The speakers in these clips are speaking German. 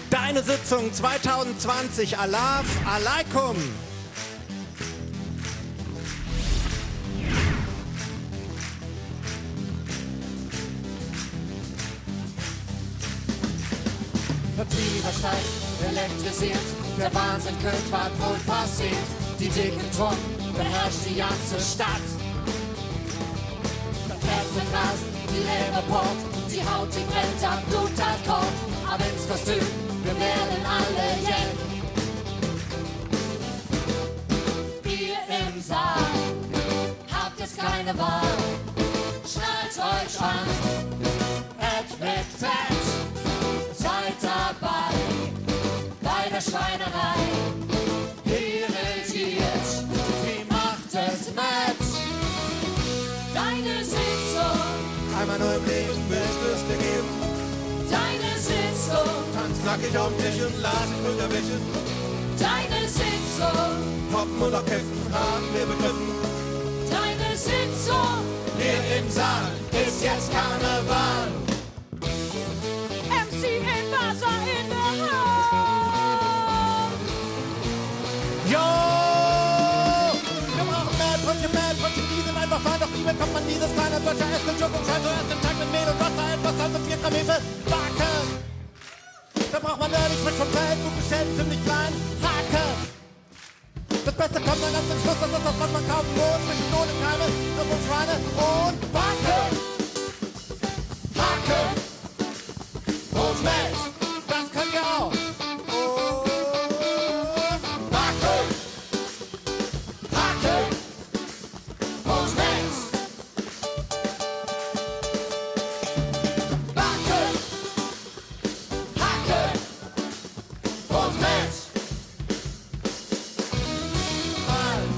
Deine Sitzung 2020, Alaf Alaikum. Vertrieber steigt, elektrisiert, der Wahnsinn könnte was wohl passiert. Die dicken Truppen beherrscht die ganze Stadt. Das Herz wird rasen, die Leber pocht, die Haut die brennt, das Blut das kocht. Aber ins Kostüm, wir werden alle jelken. Ihr im Saal habt jetzt keine Wahl, schnallt euch an, es wird fett. Seid dabei, bei der Schweinerei. Hier regiert die Macht des Match. Deine Sitzung, Einmal nur im Leben willst du es dir geben. deine Sitzung, Tanz nackig auf dem Tisch und lass dich unterwischen. deine Sitzung, Poppen und auch Kämpfen haben wir begriffen. deine Sitzung. Hier im Saal ist jetzt Karneval. MC Envasa in der Hand. Jo! Wir brauchen mehr Brötchen, die sind einfach fein. Doch wie bekommt man dieses kleine Böttcher? Es gibt Schock und Scheiß, zuerst den Teig mit Mehl und Wasser, etwas Salz und 4 Gramm Hefe. Backen! Da braucht man ehrlich frisch vom Feld, gut bestellt, ziemlich klein. Haken! Das Beste kommt dann ganz zum Schluss, das ist das, was man kaufen muss. Zwischen Lohn Keime, und Schweine und Backen! Haken! Und Milch! Das könnt ihr auch! Backen! Haken! Und Milch! Backen! Haken! Und Milch!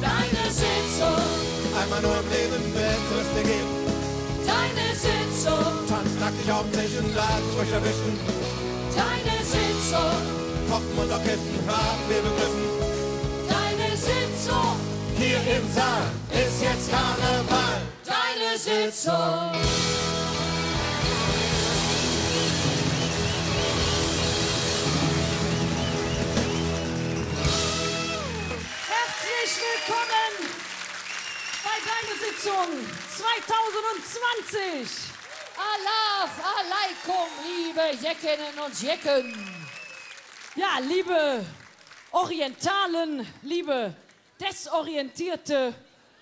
Deine Sitzung, Einmal nur im Leben willst du es dir geben. deine Sitzung, Tanz nackig auf dem Tisch und lass dich euch erwischen. deine Sitzung, Poppen und Orchestern haben wir begriffen. deine Sitzung, Hier im Saal ist jetzt Karneval. deine Sitzung. Herzlich willkommen bei Deine Sitzung 2020. Alaf alaikum, liebe Jeckinnen und Jecken. Ja, liebe Orientalen, liebe Desorientierte,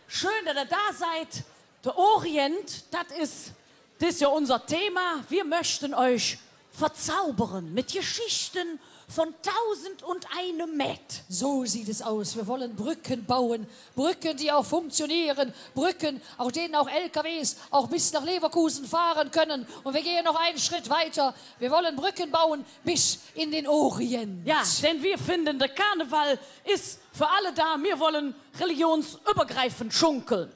schön, dass ihr da seid. Der Orient, das ist ja unser Thema. Wir möchten euch verzaubern mit Geschichten von 1001 Met. So sieht es aus. Wir wollen Brücken bauen. Brücken, die auch funktionieren. Brücken, auf denen auch LKWs auch bis nach Leverkusen fahren können. Und wir gehen noch einen Schritt weiter. Wir wollen Brücken bauen bis in den Orient. Ja, denn wir finden, der Karneval ist für alle da. Wir wollen religionsübergreifend schunkeln.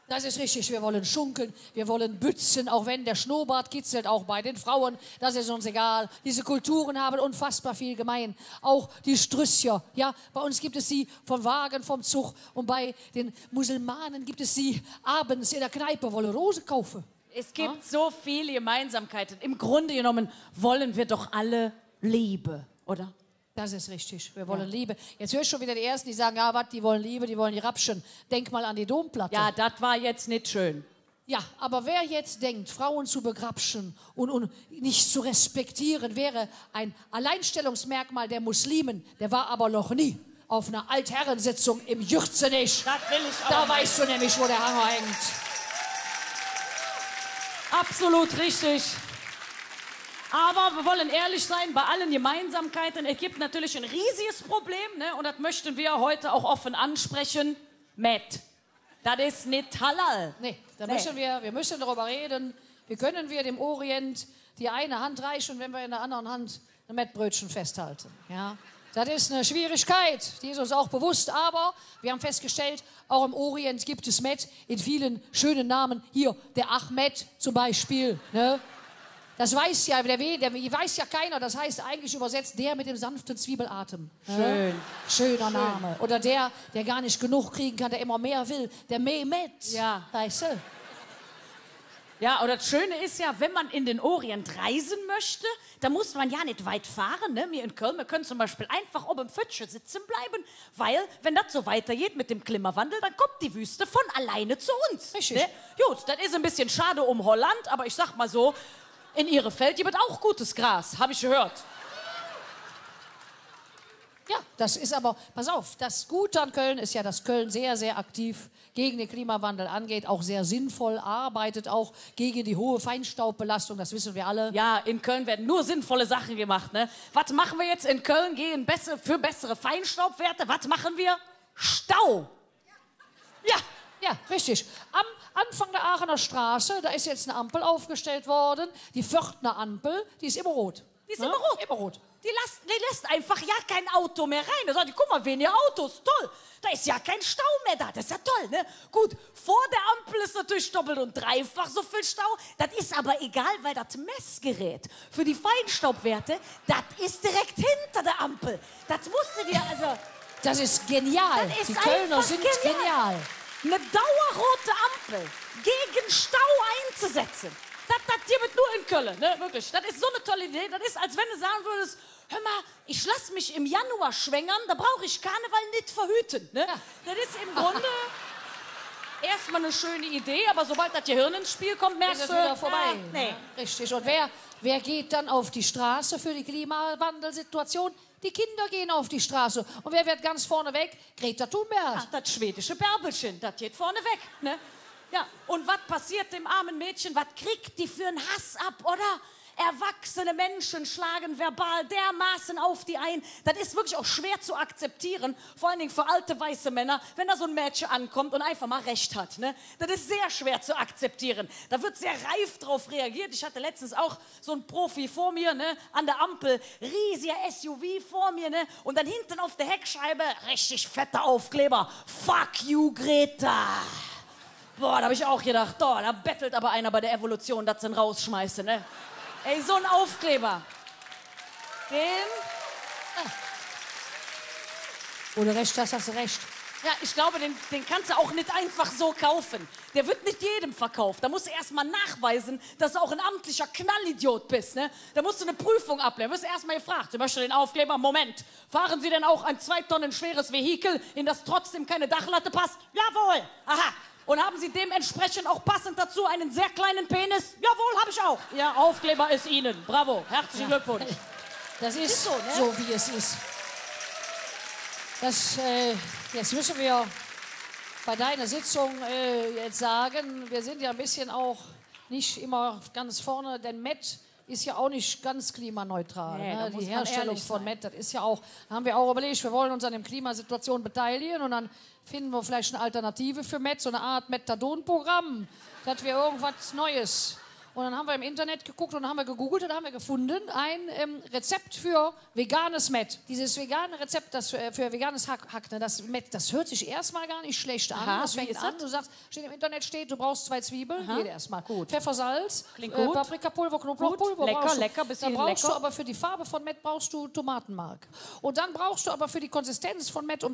Das ist richtig. Wir wollen schunkeln. Wir wollen bützen, auch wenn der Schnurrbart kitzelt, auch bei den Frauen. Das ist uns egal. Diese Kulturen haben unfassbar viel gemein. Auch die Strüsser. Ja, bei uns gibt es sie vom Wagen, vom Zug. Und bei den Musulmanen gibt es sie abends in der Kneipe, wollen Rose kaufen. Es gibt so viele Gemeinsamkeiten. Im Grunde genommen wollen wir doch alle Liebe, oder? Das ist richtig. Wir wollen Liebe. Jetzt hörst du schon wieder die Ersten, die sagen, ja, was, die wollen Liebe, die wollen die Rapschen. Denk mal an die Domplatte. Ja, das war jetzt nicht schön. Ja, aber wer jetzt denkt, Frauen zu begrapschen und nicht zu respektieren, wäre ein Alleinstellungsmerkmal der Muslimen. Der war aber noch nie auf einer Altherrensitzung im Jürzenich. Das will ich Da auch. weißt du nämlich, wo der Hammer hängt. Absolut richtig. Aber wir wollen ehrlich sein, bei allen Gemeinsamkeiten, es gibt natürlich ein riesiges Problem, ne? Und das möchten wir heute auch offen ansprechen. Met. Das ist nicht halal. Nee, da Nee. wir müssen darüber reden, wie können wir dem Orient die eine Hand reichen, wenn wir in der anderen Hand ein Mettbrötchen festhalten. Ja? Das ist eine Schwierigkeit, die ist uns auch bewusst, aber wir haben festgestellt, auch im Orient gibt es Met in vielen schönen Namen. Hier, der Ahmed zum Beispiel, ne? Das weiß ja, der weiß ja keiner. Das heißt eigentlich übersetzt, der mit dem sanften Zwiebelatem. Schön. Schöner Name. Oder der gar nicht genug kriegen kann, der immer mehr will. Der Mehmet. Ja. Weißt du? Ja, und das Schöne ist ja, wenn man in den Orient reisen möchte, da muss man ja nicht weit fahren. Ne? Wir in Köln, wir können zum Beispiel einfach oben im Pfützchen sitzen bleiben, weil, wenn das so weitergeht mit dem Klimawandel, dann kommt die Wüste von alleine zu uns. Richtig. Ne? Gut, das ist ein bisschen schade um Holland, aber ich sag mal so, in Ihrefeld gibt es auch gutes Gras, habe ich gehört. Ja, das ist aber, pass auf, das Gute an Köln ist ja, dass Köln sehr, sehr aktiv gegen den Klimawandel angeht, auch sehr sinnvoll arbeitet, auch gegen die hohe Feinstaubbelastung, das wissen wir alle. Ja, in Köln werden nur sinnvolle Sachen gemacht. Ne? Was machen wir jetzt in Köln gegen für bessere Feinstaubwerte? Was machen wir? Stau. Ja. Ja, richtig. Am Anfang der Aachener Straße, da ist jetzt eine Ampel aufgestellt worden, die Vörtner Ampel, die ist immer rot. Die ist immer rot. Immer rot. Die lässt einfach ja kein Auto mehr rein. Da sagt die, guck mal, weniger Autos, toll. Da ist ja kein Stau mehr da, das ist ja toll, ne? Gut, vor der Ampel ist natürlich doppelt und dreifach so viel Stau. Das ist aber egal, weil das Messgerät für die Feinstaubwerte, das ist direkt hinter der Ampel. Das musst du dir, also... Das ist genial. Das ist die Kölner einfach sind genial. genial. Eine dauerrote Ampel gegen Stau einzusetzen. Das gibt nur in Köln, ne? Wirklich. Das ist so eine tolle Idee. Das ist, als wenn du sagen würdest, hör mal, ich lass mich im Januar schwängern, da brauche ich Karneval nicht verhüten. Ne? Ja. Das ist im Grunde erstmal eine schöne Idee, aber sobald das Gehirn ins Spiel kommt, merkst Ist du, es wieder vorbei. nee. Ja, richtig. Und wer geht dann auf die Straße für die Klimawandelsituation? Die Kinder gehen auf die Straße. Und wer wird ganz vorne weg? Greta Thunberg. Ach, das schwedische Bärbelchen, das geht vorne weg. Ne? Ja, und was passiert dem armen Mädchen? Was kriegt die für einen Hass ab, oder? Erwachsene Menschen schlagen verbal dermaßen auf die ein. Das ist wirklich auch schwer zu akzeptieren, vor allen Dingen für alte weiße Männer, wenn da so ein Mädchen ankommt und einfach mal recht hat. Ne? Das ist sehr schwer zu akzeptieren. Da wird sehr reif drauf reagiert. Ich hatte letztens auch so einen Profi vor mir, ne? An der Ampel, riesiger SUV vor mir, ne? Und dann hinten auf der Heckscheibe richtig fetter Aufkleber. Fuck you, Greta. Boah, da habe ich auch gedacht, da bettelt aber einer bei der Evolution, dass sie ihn rausschmeißen, ne? Ey, so ein Aufkleber. Wo du recht hast, hast du recht. Ja, ich glaube, den kannst du auch nicht einfach so kaufen. Der wird nicht jedem verkauft. Da musst du erst mal nachweisen, dass du auch ein amtlicher Knallidiot bist. Ne? Da musst du eine Prüfung ablehnen. Da wirst du erst mal gefragt. Sie möchten den Aufkleber? Moment. Fahren Sie denn auch ein 2 Tonnen schweres Vehikel, in das trotzdem keine Dachlatte passt? Jawohl. Aha. Und haben Sie dementsprechend auch passend dazu einen sehr kleinen Penis? Jawohl, habe ich auch. Ja, Aufkleber ist Ihnen. Bravo. Herzlichen Glückwunsch. Das ist so, ne? so, wie es ist. Das, jetzt müssen wir bei deiner Sitzung jetzt sagen, wir sind ja ein bisschen auch nicht immer ganz vorne, denn Met ist ja auch nicht ganz klimaneutral. Nee, Ne? da muss Die man Herstellung ehrlich von sein. Met, das ist ja auch, da haben wir auch überlegt, wir wollen uns an der Klimasituation beteiligen und dann finden wir vielleicht eine Alternative für Met, so eine Art Methadon-Programm, dass wir irgendwas Neues. Und dann haben wir im Internet geguckt und dann haben wir gegoogelt und dann haben wir gefunden ein Rezept für veganes Met. Dieses vegane Rezept, das für veganes Hack, ne, das Met, das hört sich erstmal gar nicht schlecht an. Aha, das wie fängt ist an, das? du sagst, steht im Internet steht, du brauchst 2 Zwiebeln, jede erstmal. Gut. Pfeffer, Salz, Klingt gut. Paprikapulver, Knoblauchpulver. Gut. Lecker, brauchst du. lecker, bisschen Dann brauchst lecker. du aber für die Farbe von Met brauchst du Tomatenmark. Und dann brauchst du aber für die Konsistenz von Met,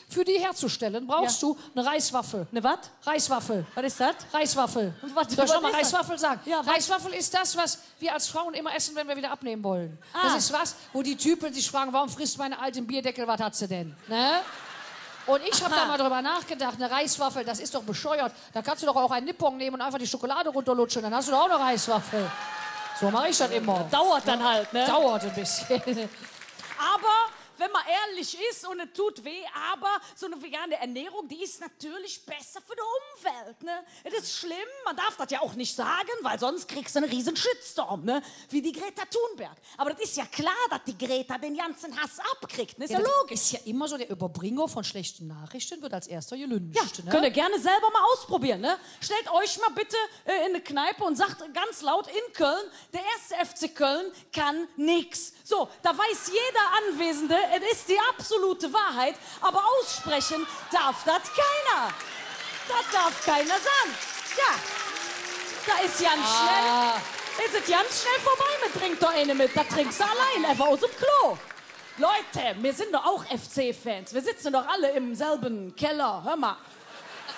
für die herzustellen, brauchst du eine Reiswaffel. Ne, was? Reiswaffel. Was ist das? Reiswaffel. Und was- Soll ich was noch mal ist das? Reiswaffel sagen? Ja, was? Reiswaffel ist das, was wir als Frauen immer essen, wenn wir wieder abnehmen wollen. Ah. Das ist was, wo die Typen sich fragen, warum frisst meine alte im Bierdeckel, was hat sie denn? Ne? Und ich habe da mal drüber nachgedacht, eine Reiswaffel, das ist doch bescheuert. Da kannst du doch auch einen Nippon nehmen und einfach die Schokolade runterlutschen, dann hast du doch auch eine Reiswaffel. So mache ich das immer. Dauert dann halt, ne? Dauert ein bisschen. Aber wenn man ehrlich ist und es tut weh, aber so eine vegane Ernährung, die ist natürlich besser für die Umwelt. Ne? Es ist schlimm, man darf das ja auch nicht sagen, weil sonst kriegst du einen riesen Shitstorm, ne? Wie die Greta Thunberg. Aber das ist ja klar, dass die Greta den ganzen Hass abkriegt. Ne? Ist ja, das logisch. ist ja immer so, der Überbringer von schlechten Nachrichten wird als erster gelünscht. Ja, ne? könnt ihr gerne selber mal ausprobieren. Ne? Stellt euch mal bitte in eine Kneipe und sagt ganz laut in Köln, der erste FC Köln kann nix. So, da weiß jeder Anwesende, es ist die absolute Wahrheit, aber aussprechen darf das keiner. Das darf keiner sagen. Ja, da ist ganz schnell, ist es ganz schnell vorbei mit Trink doch eine mit. Da trinkst du allein, einfach aus dem Klo. Leute, wir sind doch auch FC-Fans. Wir sitzen doch alle im selben Keller. Hör mal.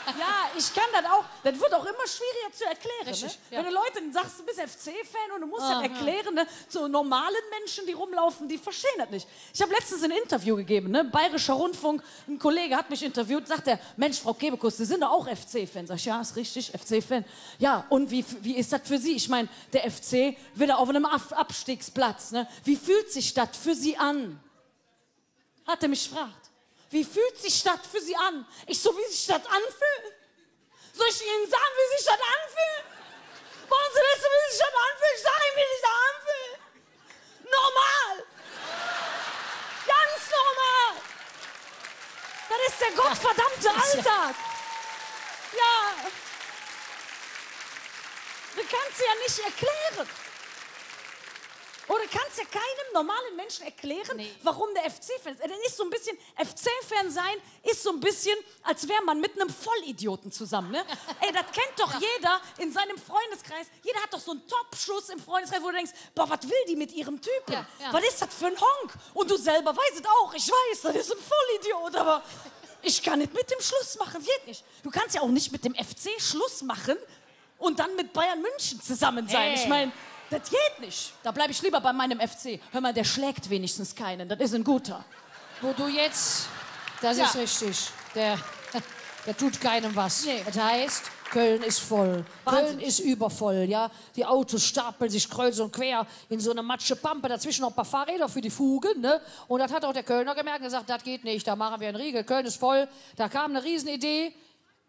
Ja, ich kann das auch. Das wird auch immer schwieriger zu erklären. Richtig, Ne? ja. Wenn du Leuten sagst, du bist FC-Fan und du musst das erklären, ne? So normalen Menschen, die rumlaufen, die verstehen das nicht. Ich habe letztens ein Interview gegeben, ne? Bayerischer Rundfunk, ein Kollege hat mich interviewt, sagt er, Mensch, Frau Kebekus, Sie sind doch auch FC-Fan. Sag ich, ja, ist richtig, FC-Fan. Ja, und wie ist das für Sie? Ich meine, der FC wieder auf einem Abstiegsplatz. Ne? Wie fühlt sich das für Sie an? Hat er mich gefragt. Wie fühlt sich das für Sie an? Ich so, wie sich das anfühlt? Soll ich Ihnen sagen, wie sich das anfühlt? Wollen Sie wissen, wie sich das anfühlt? Ich sage Ihnen, wie sich das anfühlt. Normal. Ganz normal. Das ist der gottverdammte Alltag. Ja. Du kannst sie ja nicht erklären. Oder kannst ja keinem normalen Menschen erklären, warum der FC-Fan ist. Denn ist so ein bisschen, FC-Fan sein ist so ein bisschen, als wäre man mit einem Vollidioten zusammen. Ne? Ey, das kennt doch jeder in seinem Freundeskreis. Jeder hat doch so einen Top-Schuss im Freundeskreis, wo du denkst, boah, was will die mit ihrem Typen? Ja. Was ist das für ein Honk? Und du selber weißt es auch. Ich weiß, das ist ein Vollidiot, aber ich kann nicht mit dem Schluss machen. Geht nicht. Du kannst ja auch nicht mit dem FC Schluss machen und dann mit Bayern München zusammen sein. Ich meine, das geht nicht. Da bleibe ich lieber bei meinem FC. Hör mal, der schlägt wenigstens keinen. Das ist ein guter. Wo du jetzt, das ist richtig, der tut keinem was. Nee. Das heißt, Köln ist voll. Wahnsinn. Köln ist übervoll, ja. Die Autos stapeln sich kreuz und quer in so eine Matschepampe. Dazwischen noch ein paar Fahrräder für die Fugen, ne? Und das hat auch der Kölner gemerkt und gesagt, das geht nicht, da machen wir einen Riegel. Köln ist voll. Da kam eine Riesenidee,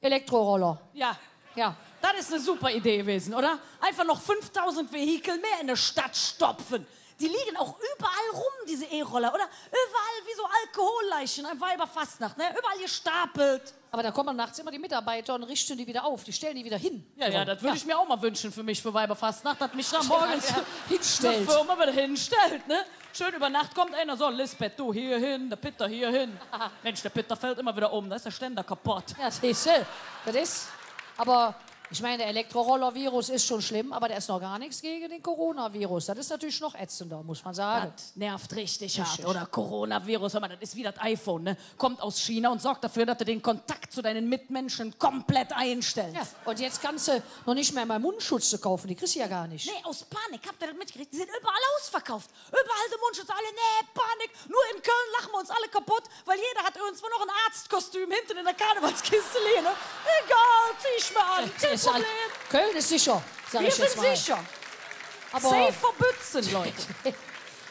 Elektroroller. Ja. Ja. Das ist eine super Idee gewesen, oder? Einfach noch 5000 Vehikel mehr in der Stadt stopfen. Die liegen auch überall rum, diese E-Roller, oder? Überall wie so Alkoholleichen, ein Weiberfastnacht, ne? Überall gestapelt. Aber da kommen nachts immer die Mitarbeiter und richten die wieder auf. Die stellen die wieder hin. Ja, das würde ich mir auch mal wünschen für mich, für Weiberfastnacht, dass mich da morgens hinstellt. eine Firma wieder hinstellt, ne? Schön über Nacht kommt einer, so, Lisbeth, du hier hin, der Peter hier hin. Mensch, der Peter fällt immer wieder um, da ist der Ständer kaputt. Ja, siehst du, das ist. Aber ich meine, der Elektroroller-Virus ist schon schlimm, aber der ist noch gar nichts gegen den Coronavirus. Das ist natürlich noch ätzender, muss man sagen. Das nervt richtig hart, oder? Coronavirus, hör mal, das ist wie das iPhone, ne? Kommt aus China und sorgt dafür, dass du den Kontakt zu deinen Mitmenschen komplett einstellst. Ja, und jetzt kannst du noch nicht mehr mal Mundschutz kaufen, die kriegst du ja gar nicht. Nee, aus Panik, habt ihr das mitgekriegt? Die sind überall ausverkauft. Überall die Mundschutz, alle, nee, Panik. Nur in Köln lachen wir uns alle kaputt, weil jeder hat irgendwo noch ein Arztkostüm hinten in der Karnevalskiste liegen, ne? Egal, zieh ich mir an, kein Problem. Köln ist sicher, sag Wir ich jetzt sind mal. sicher. Aber Safe verbützen, Leute.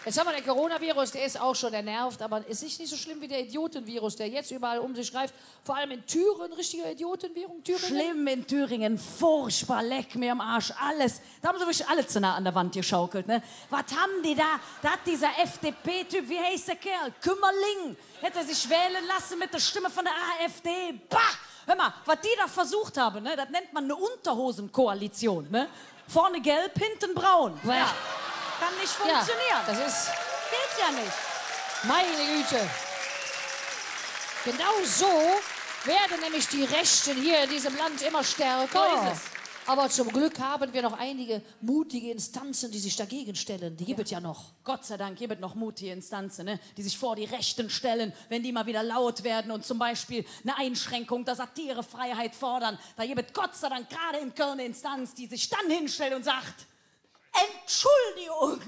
jetzt haben wir den Coronavirus, der ist auch schon, der nervt, aber es ist nicht so schlimm wie der Idiotenvirus, der jetzt überall um sich greift. Vor allem in Thüringen, richtiger Idiotenvirus, Thüringen. Schlimm in Thüringen, furchtbar, leck mir am Arsch, alles. Da haben sie wirklich alle zu nah an der Wand geschaukelt, ne? Was haben die da? Da hat dieser FDP-Typ, wie heißt der Kerl? Kümmerling, hätte sich wählen lassen mit der Stimme von der AfD. Bah! Hör mal, was die da versucht haben, ne? Das nennt man eine Unterhosenkoalition, ne? Vorne gelb, hinten braun. Ja. Kann nicht funktionieren. Ja, das ist, Geht ja nicht. meine Güte. Genau so werden nämlich die Rechten hier in diesem Land immer stärker. So ist es. Aber zum Glück haben wir noch einige mutige Instanzen, die sich dagegen stellen. Die gibt es ja noch. Gott sei Dank gibt es noch mutige Instanzen, ne? Die sich vor die Rechten stellen, wenn die mal wieder laut werden und zum Beispiel eine Einschränkung der Satirefreiheit fordern. Da gibt es Gott sei Dank gerade in Köln eine Instanz, die sich dann hinstellt und sagt, Entschuldigung.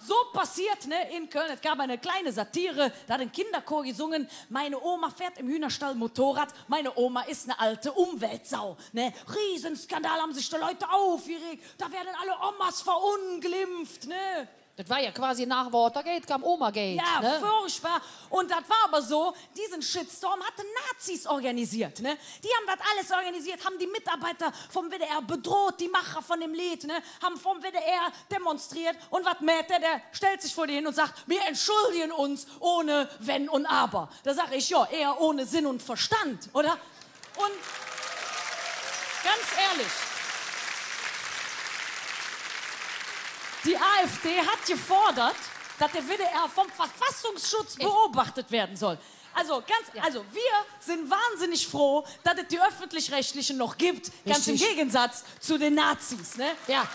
So passiert, ne, in Köln. Es gab eine kleine Satire, da hat ein Kinderchor gesungen, meine Oma fährt im Hühnerstall Motorrad, meine Oma ist eine alte Umweltsau. Ne? Riesenskandal, haben sich die Leute aufgeregt, da werden alle Omas verunglimpft. Ne? Das war ja quasi nach Watergate, kam Omagate. Ja, ne? furchtbar. Und das war aber so, diesen Shitstorm hatten Nazis organisiert. Ne? Die haben das alles organisiert, haben die Mitarbeiter vom WDR bedroht, die Macher von dem Lied, ne? Haben vom WDR demonstriert. Und was mäht der stellt sich vor die hin und sagt, wir entschuldigen uns ohne Wenn und Aber. Da sage ich, ja, eher ohne Sinn und Verstand, oder? Und ganz ehrlich, die AfD hat gefordert, dass der WDR vom Verfassungsschutz beobachtet werden soll. Also, wir sind wahnsinnig froh, dass es die Öffentlich-Rechtlichen noch gibt, ganz im Gegensatz zu den Nazis. Ne? Ja.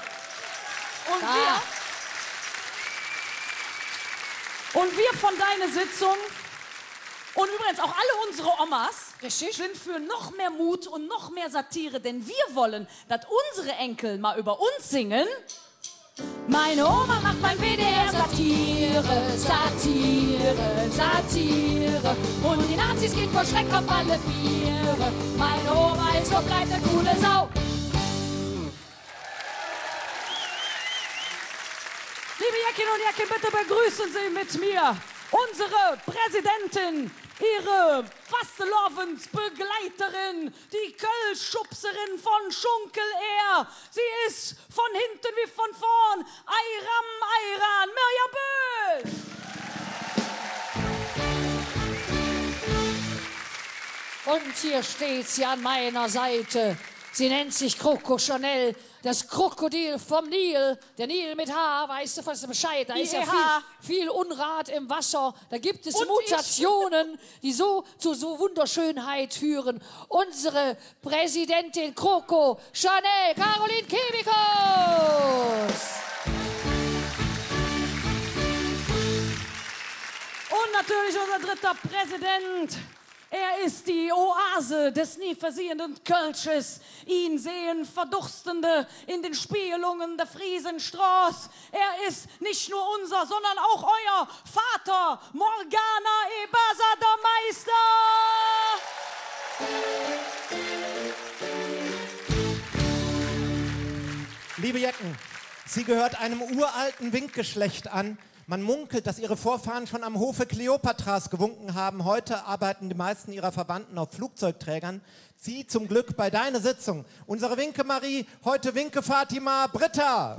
Und wir von deiner Sitzung, Und übrigens auch alle unsere Omas Richtig. sind für noch mehr Mut und noch mehr Satire, denn wir wollen, dass unsere Enkel mal über uns singen. Meine Oma macht beim WDR Satire, Satire, Satire. Und die Nazis gehen vor Schreck auf alle Viere. Meine Oma ist und bleibt eine coole Sau. Liebe Jäckin und Jäckin, bitte begrüßen Sie mit mir unsere Präsidentin, ihre Fastelovensbegleiterin, die Kölschubserin von Schunkel Air. Sie ist von hinten wie von vorn, Ayram Ayran, Mirja Böll. Und hier steht sie an meiner Seite. Sie nennt sich Coco Chanel, das Krokodil vom Nil. Der Nil mit H, weißt du fast Bescheid. Da ist ja viel Unrat im Wasser. Da gibt es Mutationen, die so zu so Wunderschönheit führen. Unsere Präsidentin Coco Chanel, Caroline Kebekus. Und natürlich unser dritter Präsident. Er ist die Oase des nie versiehenden Kölsches. Ihn sehen Verdurstende in den Spiegelungen der Friesenstraße. Er ist nicht nur unser, sondern auch euer Vater, Morgana Ebasa, der Meister. Liebe Jecken, sie gehört einem uralten Winkgeschlecht an. Man munkelt, dass ihre Vorfahren schon am Hofe Kleopatras gewunken haben. Heute arbeiten die meisten ihrer Verwandten auf Flugzeugträgern. Sie zum Glück bei deiner Sitzung. Unsere Winke Marie, heute Winke Fatima Britta.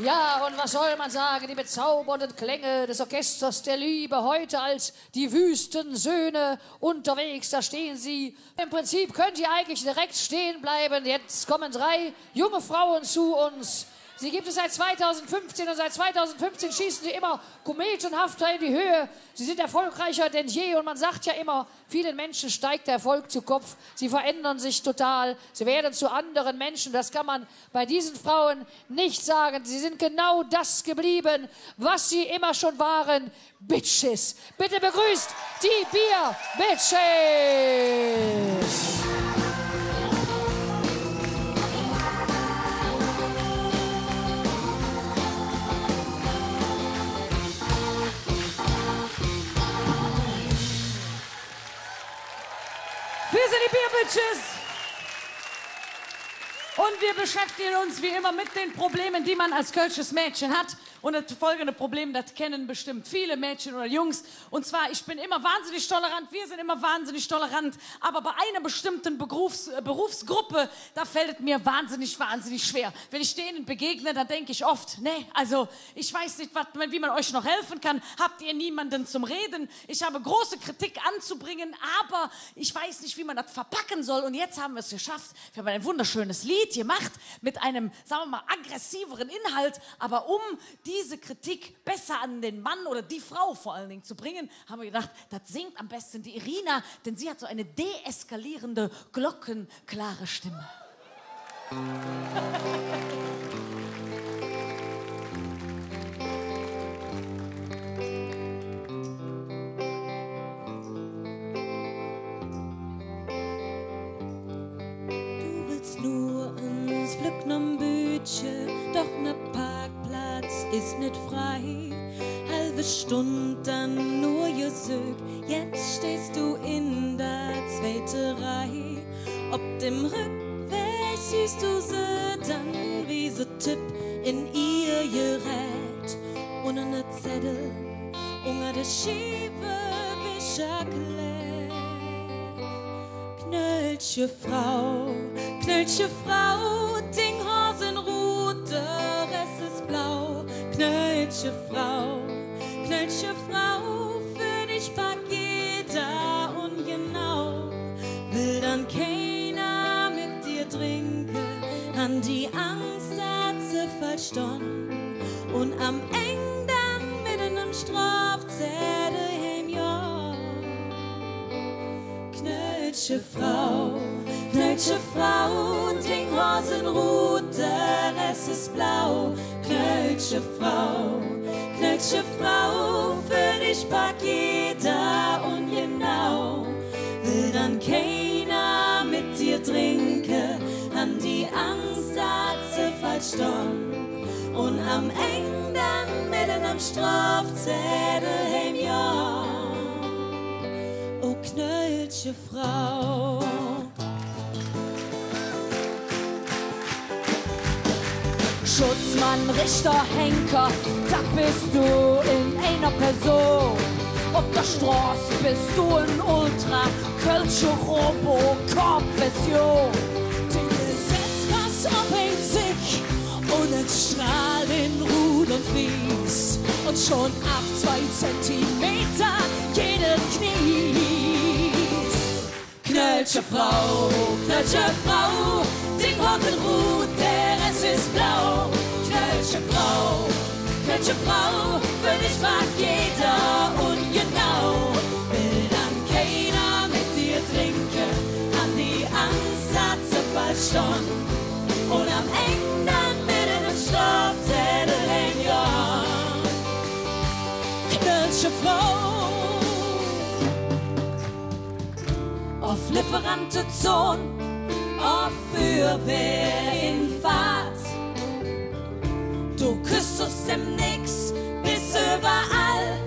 Ja, und was soll man sagen, die bezaubernden Klänge des Orchesters der Liebe, heute als die Wüstensöhne unterwegs, da stehen sie. Im Prinzip könnt ihr eigentlich direkt stehen bleiben, jetzt kommen 3 junge Frauen zu uns. Sie gibt es seit 2015 und seit 2015 schießen sie immer kometenhafter in die Höhe. Sie sind erfolgreicher denn je und man sagt ja immer, vielen Menschen steigt der Erfolg zu Kopf. Sie verändern sich total, sie werden zu anderen Menschen. Das kann man bei diesen Frauen nicht sagen. Sie sind genau das geblieben, was sie immer schon waren. Bitches. Bitte begrüßt die Bier Bitches. Wir sind die Bierbitches. Und wir beschäftigen uns wie immer mit den Problemen, die man als kölsches Mädchen hat. Und das folgende Problem, das kennen bestimmt viele Mädchen oder Jungs. Und zwar, ich bin immer wahnsinnig tolerant, wir sind immer wahnsinnig tolerant. Aber bei einer bestimmten Berufsgruppe, da fällt es mir wahnsinnig schwer. Wenn ich denen begegne, dann denke ich oft, nee, also ich weiß nicht, wie man euch noch helfen kann. Habt ihr niemanden zum Reden? Ich habe große Kritik anzubringen, aber ich weiß nicht, wie man das verpacken soll. Und jetzt haben wir es geschafft. Wir haben ein wunderschönes Lied gemacht mit einem, sagen wir mal, aggressiveren Inhalt. Aber um diese Kritik besser an den Mann oder die Frau vor allen Dingen zu bringen, haben wir gedacht, das singt am besten die Irina, denn sie hat so eine deeskalierende, glockenklare Stimme. Du willst nur ins Glück am Bütche, doch ne Parkplatz ist nicht frei. Halbe Stunde dann nur gesögt, jetzt stehst du in der zweiten Reihe. Ob dem Rückweg siehst du sie dann, wie sie tipp in ihr Gerät. Ohne ne Zettel, unter der Schiebe wie Jacqueline. Knölsche Frau, Ding Hosenrot, der Rest ist blau. Knölsche Frau, für dich packt jeder ungenau. Will dann keiner mit dir trinken, an die Angst hat sie verstanden. Und am Ende dann mit einem Strafzettel im Jahr. Knöllche Frau, Dinghosen der Rest ist blau. Knöllche Frau, für dich pack jeder und genau. Will dann keiner mit dir trinken, an die Angst, dass sie falsch stand. Und am Ende dann mitten am Strafzettel im Jahr. O Knöllche Frau. Schutzmann, Richter, Henker, da bist du in einer Person. Auf der Straße bist du ein Ultra, Kölsche Robocop-Version. Den Gesetz auf ein Sick und ein Strahl in Rud und Wies. Und schon ab 2 Zentimeter jeden Knies. Knöllche Frau, Dinghosen Rud, der Rest ist blau. Knöllche Frau, für dich mag jeder und genau. Will dann keiner mit dir trinken, an die Angst hat sie falsch stand. Und am Ende dann mit einem Strafzettel hängt, ja. Knöllche Frau. Auf Lieferantenzone, auf Feuerwehr in Fahrt. Du küsst aus dem Nix bis überall,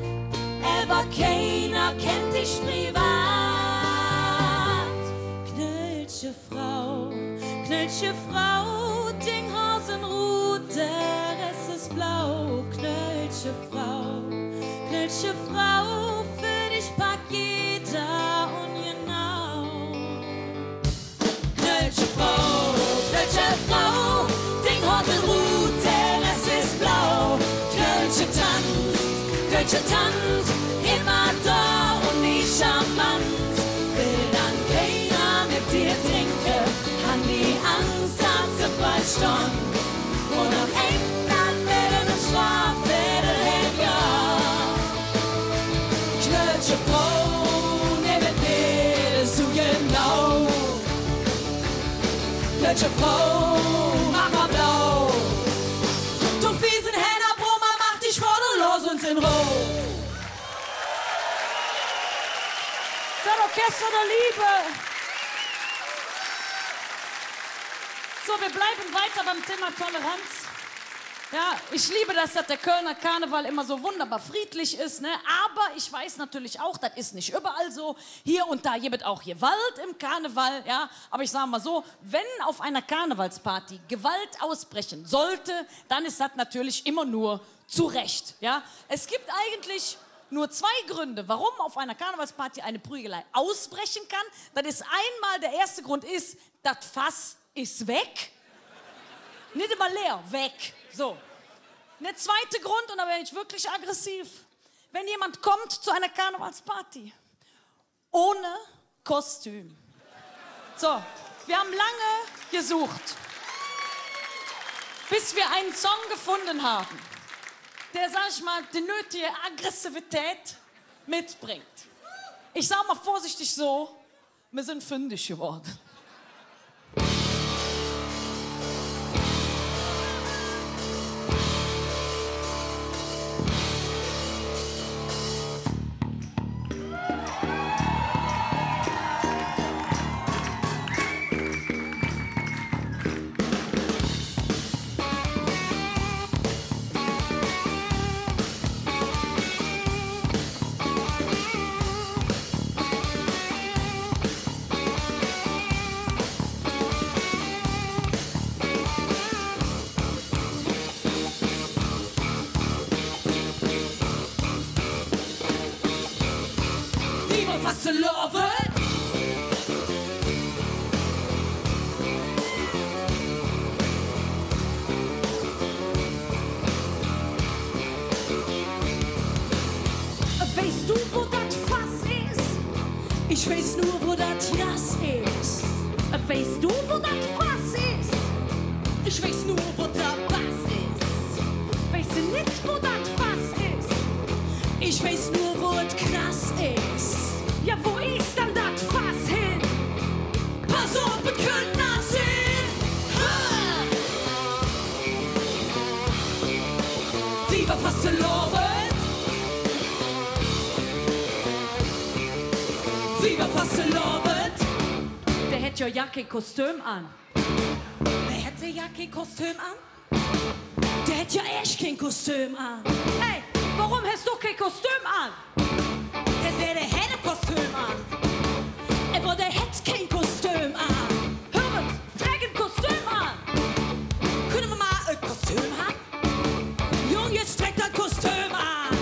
aber keiner kennt dich privat. Knöllche Frau, Dinghosen Rud, der Rest ist blau. Knöllche Frau, für dich pack jeder und genau. Knöllche Frau, Dinghosen Rud, der Rest ist blau. Knöllche Tant, immer da und nie charmant. Will dann keiner mit dir trinken, an die Angst hat sie falsch stand. Und am Ende dann mit einem Strafzettel hängt, ja. Knöllche Frau, nehmt mir so genau. Knöllche Frau, mach mal blau. Du fiesen Hennerbrummer, mach dich vorderlos und in Ruhe. Das Orchester der Liebe. So, wir bleiben weiter beim Thema Toleranz. Ja, ich liebe das, dass der Kölner Karneval immer so wunderbar friedlich ist, ne? Aber ich weiß natürlich auch, das ist nicht überall so. Hier und da gibt es auch Gewalt im Karneval, ja? Aber ich sage mal so, wenn auf einer Karnevalsparty Gewalt ausbrechen sollte, dann ist das natürlich immer nur zu Recht, ja? Es gibt eigentlich nur 2 Gründe, warum auf einer Karnevalsparty eine Prügelei ausbrechen kann. Das ist einmal, der erste Grund ist, das Fass ist weg. Nicht immer leer, weg. So. Der zweite Grund, und da werde ich wirklich aggressiv, wenn jemand kommt zu einer Karnevalsparty ohne Kostüm. So, wir haben lange gesucht, bis wir einen Song gefunden haben, der, sag ich mal, die nötige Aggressivität mitbringt. Ich sag mal vorsichtig so, wir sind fündig geworden. To love it. Weißt du, wo das Fass ist? Ich weiß nur, wo das Jas ist. Weißt du, wo das Fass ist? Ich weiß nur, wo der Bass ist. Weißt du nicht, wo das Fass ist? fast verloren. Wie war fast verloren. Der hätte ja kein Kostüm an. Wer hätte ja kein Kostüm an? Der hätte ja echt kein Kostüm an. Hey, warum hast du kein Kostüm an? Der hätte Kostüm an. Aber der hätte kein Kostüm an. Hören, träg ein Kostüm an. Können wir mal ein Kostüm haben? Junge, jetzt trägt ein Kostüm an.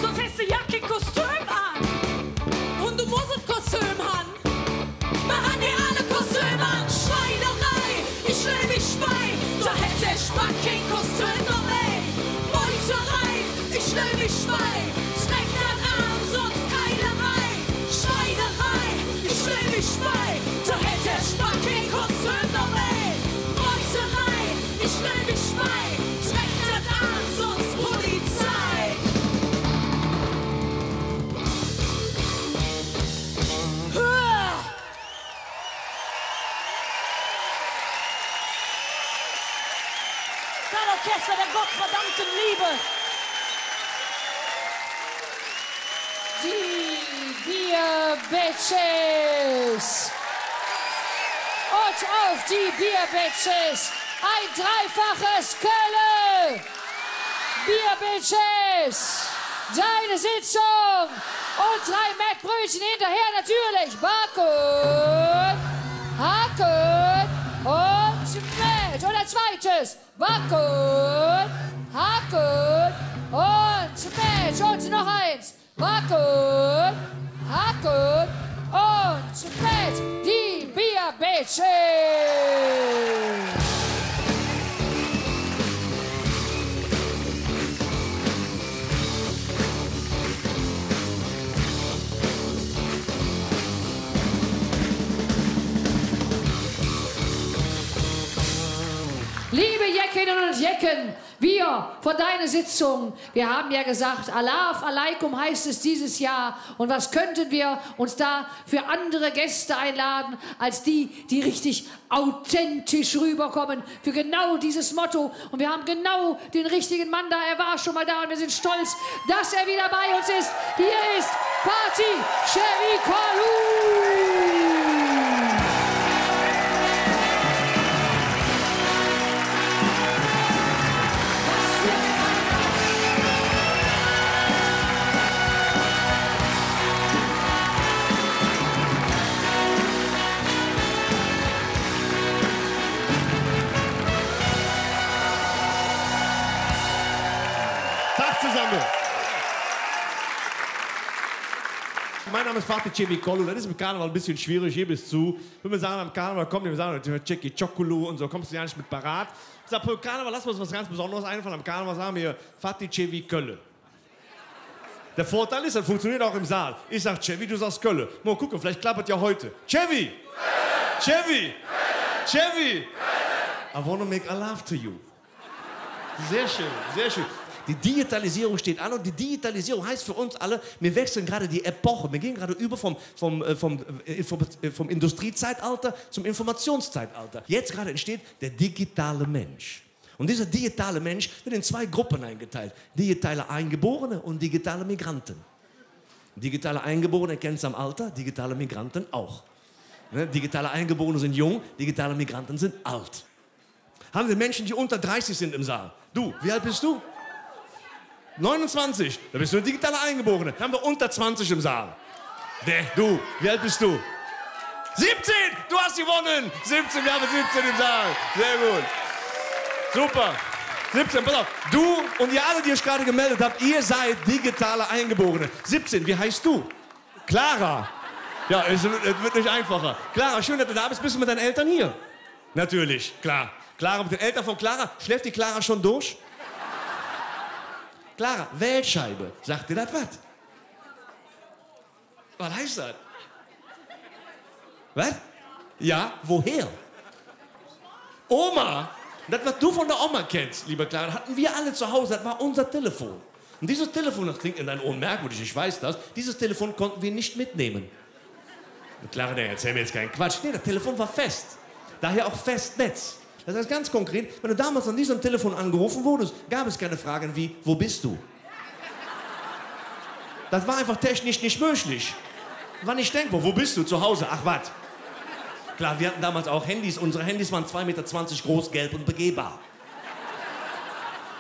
Sonst hast du ja kein Kostüm an. Und du musst ein Kostüm haben. Wir haben hier alle Kostüm an. Schweinerei, ich will mich bei. Da hätte ich mal kein Kostüm noch ey. Meuterei, ich will mich bei. Trägt das an, sonst Keilerei. Schweinerei, ich will mich bei. Da hätte ich mal kein Kostüm noch ey. Meuterei, ich will mich bei. Trägt das an, sonst Polizei. Das Orchester der gottverdammten Liebe. Die Bierbitches. Und auf die Bierbitches ein dreifaches Kölle. Bierbitches, deine Sitzung. Und 3 Mettbrötchen hinterher natürlich. Backen, Haken und Met. Und ein zweites. Backen, Haken und Met. Und noch eins. Backen, Haken und Met. Die Bierbitches. Liebe Jeckinnen und Jecken, wir von deiner Sitzung, wir haben ja gesagt, Alaf Alaikum heißt es dieses Jahr. Und was könnten wir uns da für andere Gäste einladen, als die, die richtig authentisch rüberkommen, für genau dieses Motto. Und wir haben genau den richtigen Mann da, er war schon mal da und wir sind stolz, dass er wieder bei uns ist. Hier ist Fatih Çevikoglu. Mein Name ist Fatih Çevikoglu, das ist im Karneval ein bisschen schwierig, hier bis zu. Wenn wir sagen, am Karneval kommt, wir sagen, Çevikoglu und so, kommst du ja nicht mit parat. Ich sage, pro Karneval, lass uns was ganz Besonderes einfallen. Am Karneval sagen wir Fatih Çevikoglu. Der Vorteil ist, das funktioniert auch im Saal. Ich sag Chevy, du sagst Kölle. Mal gucken, vielleicht klappt es ja heute. Chevy! Chevy! Chevy! I wanna make a love to you. Sehr schön, sehr schön. Die Digitalisierung steht an und die Digitalisierung heißt für uns alle, wir wechseln gerade die Epoche. Wir gehen gerade über vom Industriezeitalter zum Informationszeitalter. Jetzt gerade entsteht der digitale Mensch. Und dieser digitale Mensch wird in 2 Gruppen eingeteilt. Digitale Eingeborene und digitale Migranten. Digitale Eingeborene kennen es am Alter, digitale Migranten auch. Ne? Digitale Eingeborene sind jung, digitale Migranten sind alt. Haben wir Menschen, die unter 30 sind im Saal? Du, wie alt bist du? 29, da bist du eine digitale Eingeborene. Dann haben wir unter 20 im Saal. Du, wie alt bist du? 17, du hast gewonnen. 17, wir haben 17 im Saal. Sehr gut. Super. 17, pass auf. Du und ihr alle, die euch gerade gemeldet habt, ihr seid digitale Eingeborene. 17, wie heißt du? Clara. Ja, es wird nicht einfacher. Clara, schön, dass du da bist. Bist du mit deinen Eltern hier? Natürlich, klar. Clara, mit den Eltern von Clara. Schläft die Clara schon durch? Clara, Wählscheibe. Sagt dir das was? Was heißt das? Was? Ja, woher? Oma. Das, was du von der Oma kennst, lieber Clara, hatten wir alle zu Hause. Das war unser Telefon. Und dieses Telefon, das klingt in deinen Ohren merkwürdig, ich weiß das, dieses Telefon konnten wir nicht mitnehmen. Und Clara, nee, erzähl mir jetzt keinen Quatsch. Nee, das Telefon war fest. Daher auch Festnetz. Das heißt ganz konkret, wenn du damals an diesem Telefon angerufen wurdest, gab es keine Fragen wie, wo bist du? Das war einfach technisch nicht möglich. War nicht denkbar, wo bist du? Zu Hause? Ach, was? Klar, wir hatten damals auch Handys. Unsere Handys waren 2,20 Meter groß, gelb und begehbar.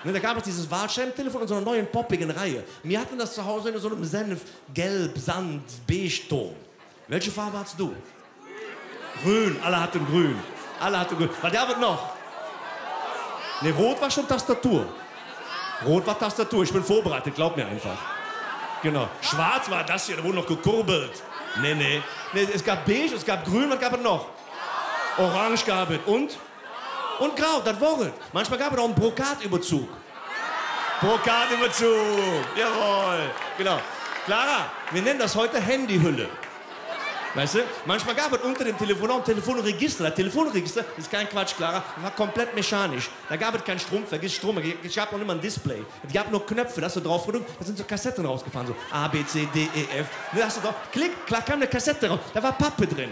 Ne, da gab es dieses Wahlscheibentelefon in so einer neuen poppigen Reihe. Wir hatten das zu Hause in so einem Senf, gelb, Sand, beige Ton. Welche Farbe hast du? Grün, alle hatten grün. Alle hatten grün. Was gab es noch? Ne, rot war schon Tastatur. Rot war Tastatur, ich bin vorbereitet, glaub mir einfach. Genau. Schwarz war das hier, da wurde noch gekurbelt. Nee, es gab beige, es gab grün, was gab es noch? Orange gab es und grau, das war es. Manchmal gab es auch einen Brokatüberzug. Brokatüberzug, jawohl. Genau. Clara, wir nennen das heute Handyhülle. Weißt du? Manchmal gab es unter dem Telefon auch ein Telefonregister. Das Telefonregister, das ist kein Quatsch, Clara, das war komplett mechanisch. Da gab es keinen Strom, vergiss Strom. Es gab noch nicht mal ein Display. Es gab nur Knöpfe, da hast du drauf gedrückt, da sind so Kassetten rausgefahren, so A, B, C, D, E, F. Da hast du drauf, klick, klar kam eine Kassette raus. Da war Pappe drin.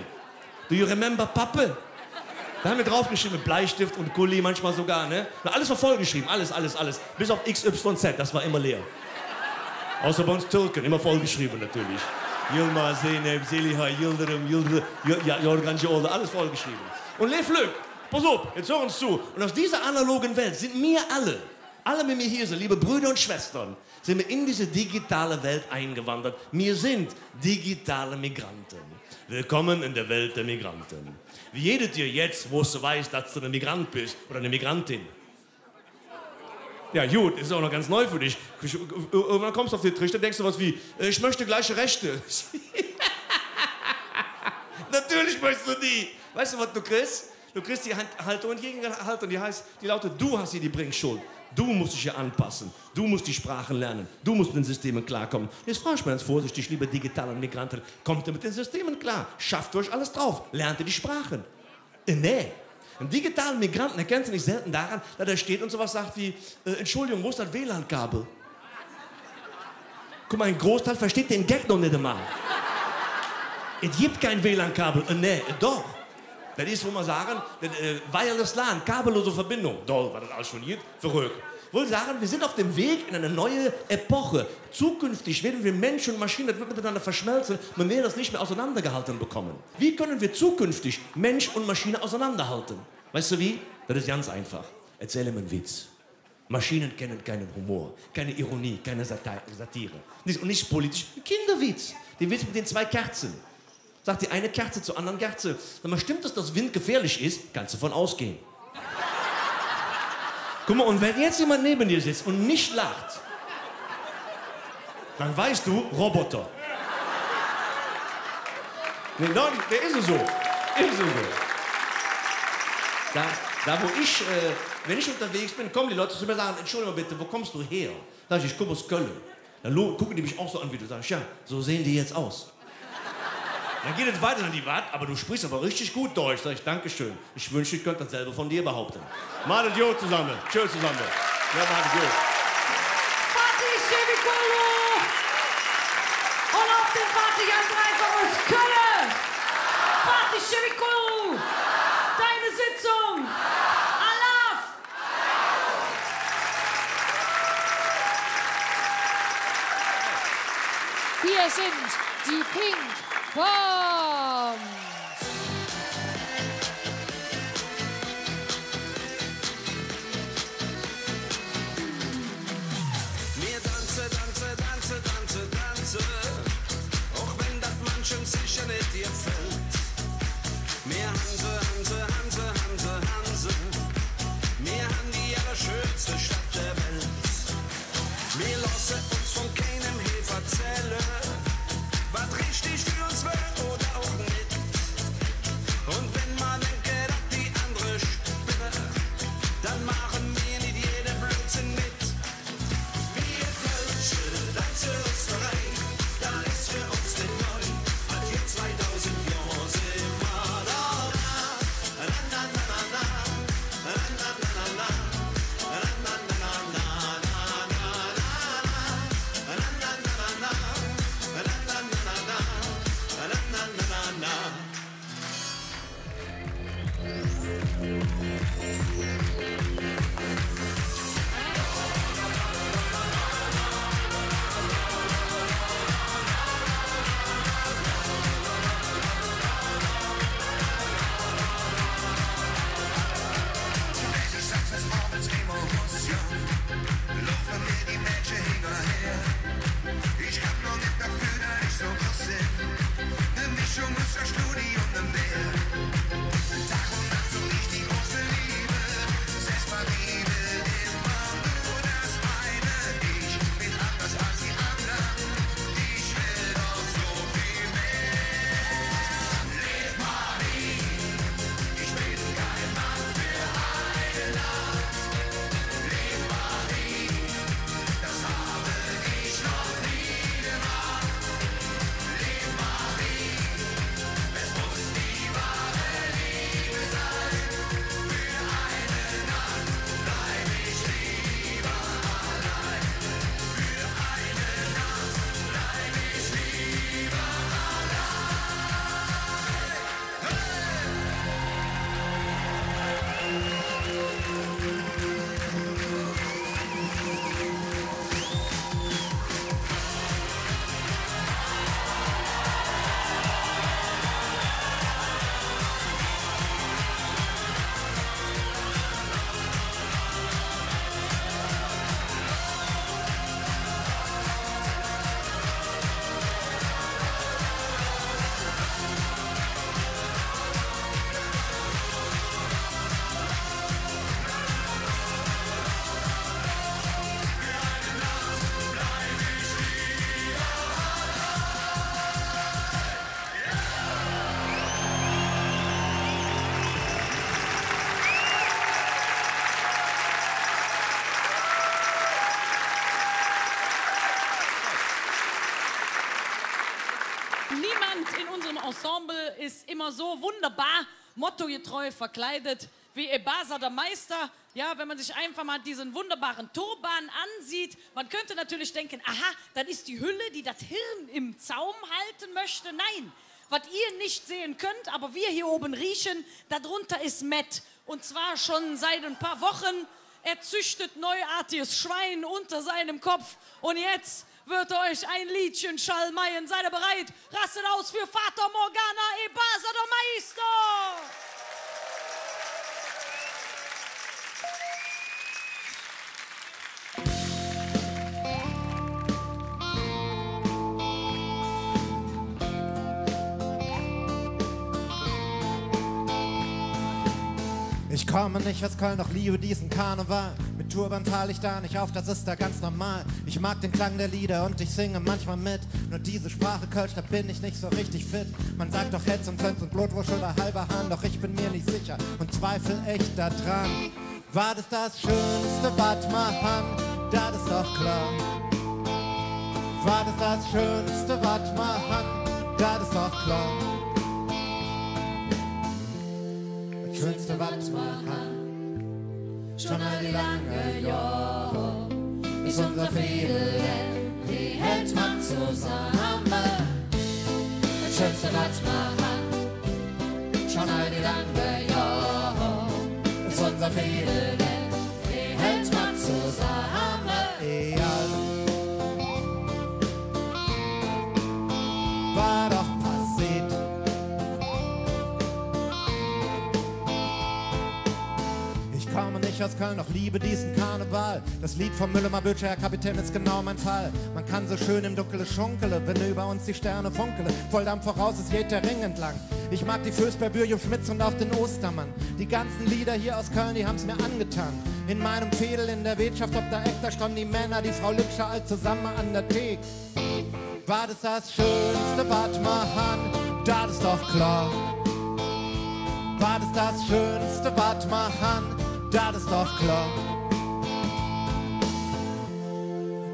Do you remember Pappe? Da haben wir draufgeschrieben mit Bleistift und Gulli manchmal sogar, ne? Na, alles war vollgeschrieben, alles. Bis auf XYZ, das war immer leer. Außer bei uns Türken, immer vollgeschrieben natürlich. Yilmaz, Zeynep, Zeliha, Yildirim, Jorgan, Jolda, alles vollgeschrieben. Und Lev Lück, pass auf, jetzt hör uns zu. Und aus dieser analogen Welt sind wir alle mit mir hier sind, liebe Brüder und Schwestern, sind wir in diese digitale Welt eingewandert. Wir sind digitale Migranten. Willkommen in der Welt der Migranten. Wie jedet ihr jetzt, wo du weißt, dass du ein Migrant bist oder eine Migrantin? Ja, gut, ist auch noch ganz neu für dich. Irgendwann kommst du auf den Trichter, denkst du was wie, ich möchte gleiche Rechte. Natürlich möchtest du die. Weißt du, was du kriegst? Du kriegst die Haltung entgegengehalten, die lautet, du hast hier die Bringschuld. Du musst dich hier anpassen. Du musst die Sprachen lernen. Du musst mit den Systemen klarkommen. Jetzt frage ich mal ganz vorsichtig, liebe digitale Migranten, kommt ihr mit den Systemen klar? Schafft euch alles drauf. Lernt ihr die Sprachen? Nee. Einen digitalen Migranten erkennt ihr nicht selten daran, dass er steht und sowas sagt wie, Entschuldigung, wo ist das WLAN-Kabel? Guck mal, ein Großteil versteht den Gag noch nicht einmal. Es gibt kein WLAN-Kabel. Nee, doch. Das ist, wo man sagen, Wireless LAN, kabellose Verbindung. Doch, war das alles schon hier? Verrückt. Ich will sagen, wir sind auf dem Weg in eine neue Epoche. Zukünftig werden wir Mensch und Maschine, das wird miteinander verschmelzen, man wird das nicht mehr auseinandergehalten bekommen. Wie können wir zukünftig Mensch und Maschine auseinanderhalten? Weißt du wie? Das ist ganz einfach. Erzähl ihm einen Witz. Maschinen kennen keinen Humor, keine Ironie, keine Satire. Und nicht politisch. Ein Kinderwitz. Der Witz mit den 2 Kerzen. Sagt die eine Kerze zur anderen Kerze. Sag mal, stimmt es, dass Wind gefährlich ist? Kannst du davon ausgehen. Guck mal, und wenn jetzt jemand neben dir sitzt und nicht lacht, dann weißt du, Roboter. Nee, der ist es so. Ist es so. Da wo ich, wenn ich unterwegs bin, kommen die Leute zu mir und sagen, Entschuldigung bitte, wo kommst du her? Sag ich komme aus Köln. Dann gucken die mich auch so an, wie du sagst, ja, so sehen die jetzt aus. Dann geht es weiter, dann die Wart, aber du sprichst aber richtig gut Deutsch. Sag ich, Dankeschön. Ich wünsche, ich könnte dasselbe von dir behaupten. Madet Jo zusammen. Tschüss zusammen. Ja, madet Jo. Fatih Şevikolu! Und auf den Fatih ganz einfach aus Köln! Fatih Şevikolu! Deine Sitzung! Alaf! Hier sind die Pink Bombs. Mir tanze, auch wenn das manchem sicher nicht dir fällt. Mir Hanse, mir haben die allerschönste Stadt der Welt. Wir lassen uns von keinem Hefe erzählen, was richtig für uns wird oder auch nicht. als Emotion. Laufen mir die Mädchen hinterher. Ich kann noch nicht dafür, dass ich so groß bin. Eine Mischung aus der Studie und dem Bär. Tag und Nacht so nicht die große Liebe. Selbst mal Liebe, immer nur das eine. Ich bin anders als die anderen. Ich will doch so viel mehr. Leb Marie, ich bin kein Mann für eine Nacht. Leb Marie, das habe ich noch nie gemacht. Leb Marie, es muss die wahre Liebe sein. Für eine Nacht bleib ich lieber allein. Für eine Nacht bleib ich lieber Niemand in unserem Ensemble ist immer so wunderbar mottogetreu verkleidet wie Ebasa der Meister. Ja, wenn man sich einfach mal diesen wunderbaren Turban ansieht, man könnte natürlich denken, aha, dann ist die Hülle, die das Hirn im Zaum halten möchte. Nein, was ihr nicht sehen könnt, aber wir hier oben riechen, darunter ist Matt. Und zwar schon seit ein paar Wochen. Er züchtet neuartiges Schwein unter seinem Kopf. Und jetzt wird euch ein Liedchen schalmeien. Seid ihr bereit? Rastet aus für Vater Morgana, Ebasa der Meister! Ich komme nicht aus Köln, doch liebe diesen Karneval. Mit Turban falle ich da nicht auf, das ist da ganz normal. Ich mag den Klang der Lieder und ich singe manchmal mit. Nur diese Sprache Kölsch, da bin ich nicht so richtig fit. Man sagt doch Hetz und Flönz und Blutwurst oder halber Hahn, doch ich bin mir nicht sicher und zweifel echt da dran. War das Schönste, was man han? Das ist doch klar. War das Schönste, was man han? Das ist doch klar. Schönste, was man kann, schon all die lange Jahre, ist unser Fädel, die hält man zusammen. Das Schönste, was man kann, schon all die lange Jahre, ist unser Fädel, die hält man zusammen. Egal, war doch passiert. Ich komme nicht aus Köln, doch liebe diesen Karneval. Das Lied vom Müller-Bötscher, Herr Kapitän, ist genau mein Fall. Man kann so schön im Dunkle schunkele, wenn über uns die Sterne funkele. Volldampf voraus ist geht der Ring entlang. Ich mag die Föß bei Bürjum Schmitz und auch den Ostermann. Die ganzen Lieder hier aus Köln, die haben's mir angetan. In meinem Fädel in der Wirtschaft, ob da Eck, da standen die Männer, die Frau Lübscher all zusammen an der Thek. War das Schönste, was man han? Das ist doch klar. War das Schönste, was man han? Das ist doch klar.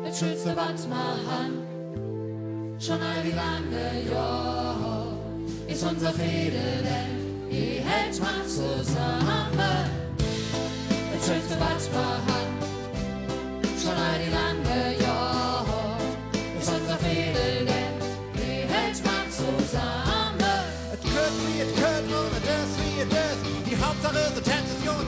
Das Schönste, was man han, schon all die lange Jahre, ist unser Fädel, die hält man zusammen. Das Schönste, was man han, schon all die lange Jahre, ist unser Fädel, die hält man zusammen. Es gehört wie es gehört und es ist wie es ist. Die Hauptsache ist Sensation.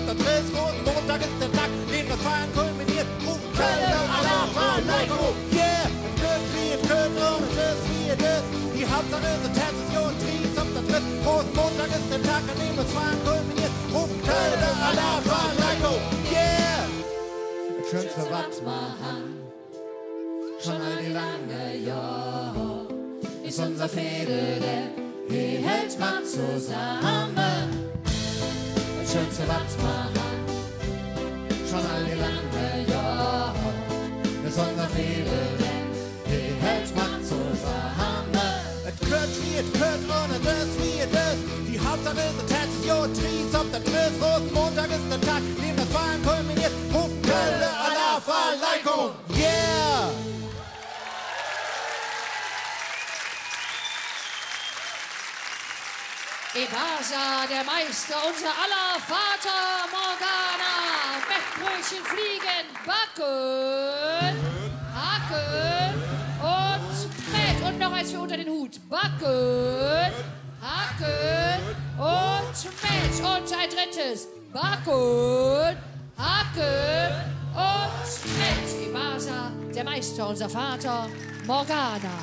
Der Driss, roten Montag ist der Tag, den das Feiern kulminiert. Rufen Köln, Alarm, Alarm, yeah! Es gehört wie es gehört und es ist wie es ist. Die Hauptsache ist Sensation, Tries auf der Driss, roten Montag ist der Tag, an dem das Feiern kulminiert. Rufen Köln, Alarm, Alarm, yeah! sie wat ma han. Schon all die lange Jahre ist unser Fädel, he hält ma zusammen. Das schönste wat ma han. Schon all die lange Jahre ist unser Fädel, he hält ma zusammen. Es gehört wie es gehört ohne das wie es ist. Die Hauptsache ist, es hat sich jo Tries auf der Tris. Rosenmontag ist der Tag, dem das Feiern kulminiert. Rufen Kölle, Allah, Alaikum, yeah! Evasa, der Meister, unser aller Vater Morgana. Mettbrötchen fliegen, backen, hacken und Mett. Und noch eins für unter den Hut. Backen, hacken und Mett. Und ein drittes. Backen, hacken und Mett. Evasa, der Meister, unser Vater Morgana.